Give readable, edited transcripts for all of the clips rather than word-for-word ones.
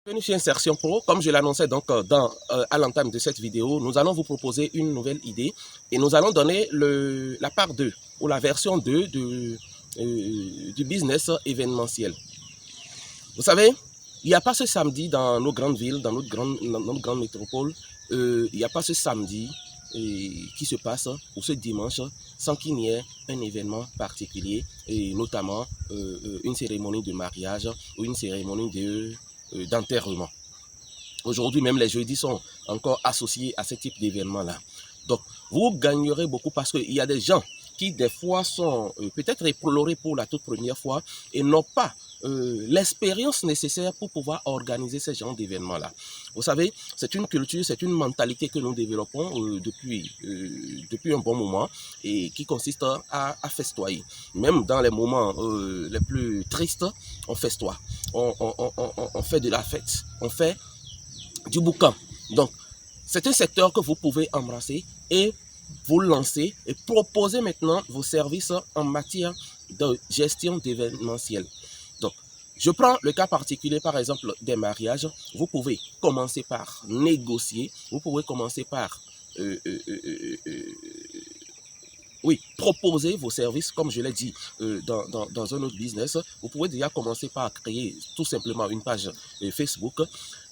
Bienvenue chez Insertion Pro. Comme je l'annonçais donc à l'entame de cette vidéo, nous allons vous proposer une nouvelle idée et nous allons donner la part 2 ou la version 2 du business événementiel. Vous savez, il n'y a pas ce samedi dans nos grandes villes, dans notre grande métropole, il n'y a pas ce samedi qui se passe ou ce dimanche sans qu'il n'y ait un événement particulier et notamment une cérémonie de mariage ou une cérémonie d'enterrement. Aujourd'hui, même les jeudis sont encore associés à ce type d'événement-là. Donc, vous gagnerez beaucoup parce qu'il y a des gens qui, des fois, sont peut-être explorés pour la toute première fois et n'ont pas l'expérience nécessaire pour pouvoir organiser ce genre d'événements-là. Vous savez, c'est une culture, c'est une mentalité que nous développons depuis un bon moment et qui consiste à festoyer. Même dans les moments les plus tristes, on festoie. On fait de la fête, on fait du boucan. Donc, c'est un secteur que vous pouvez embrasser et vous lancer et proposer maintenant vos services en matière de gestion d'événementiel. Donc, je prends le cas particulier, par exemple, des mariages. Vous pouvez commencer par négocier, vous pouvez commencer par proposer vos services, comme je l'ai dit dans un autre business. Vous pouvez déjà commencer par créer tout simplement une page Facebook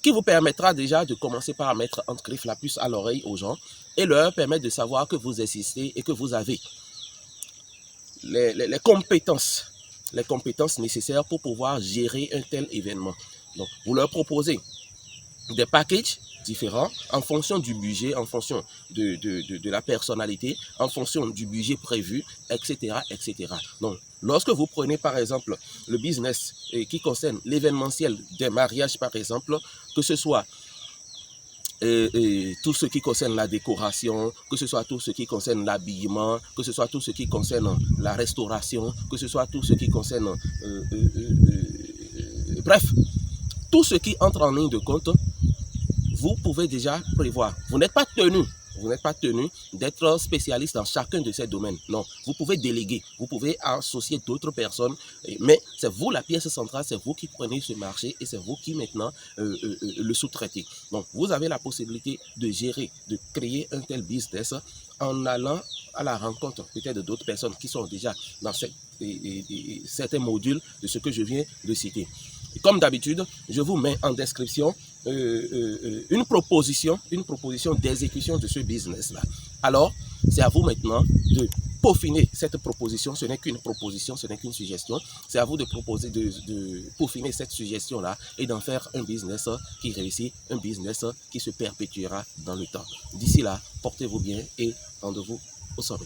qui vous permettra déjà de commencer par mettre entre griffes la puce à l'oreille aux gens et leur permettre de savoir que vous existez et que vous avez les compétences nécessaires pour pouvoir gérer un tel événement. Donc, vous leur proposez des packages différents en fonction du budget, en fonction de la personnalité, en fonction du budget prévu, etc., etc. Donc, lorsque vous prenez par exemple le business qui concerne l'événementiel des mariages par exemple, que ce soit tout ce qui concerne la décoration, que ce soit tout ce qui concerne l'habillement, que ce soit tout ce qui concerne la restauration, que ce soit tout ce qui concerne bref, tout ce qui entre en ligne de compte, vous pouvez déjà prévoir. Vous n'êtes pas tenu d'être spécialiste dans chacun de ces domaines. Non, vous pouvez déléguer, vous pouvez associer d'autres personnes, mais c'est vous la pièce centrale, c'est vous qui prenez ce marché et c'est vous qui maintenant le sous-traitez. Donc, vous avez la possibilité de gérer, de créer un tel business en allant à la rencontre peut-être d'autres personnes qui sont déjà dans certains modules de ce que je viens de citer. Et comme d'habitude, je vous mets en description une proposition d'exécution de ce business-là. Alors, c'est à vous maintenant de peaufiner cette proposition. Ce n'est qu'une proposition, ce n'est qu'une suggestion. C'est à vous de proposer, de peaufiner cette suggestion-là et d'en faire un business qui réussit, un business qui se perpétuera dans le temps. D'ici là, portez-vous bien et rendez-vous au sommet.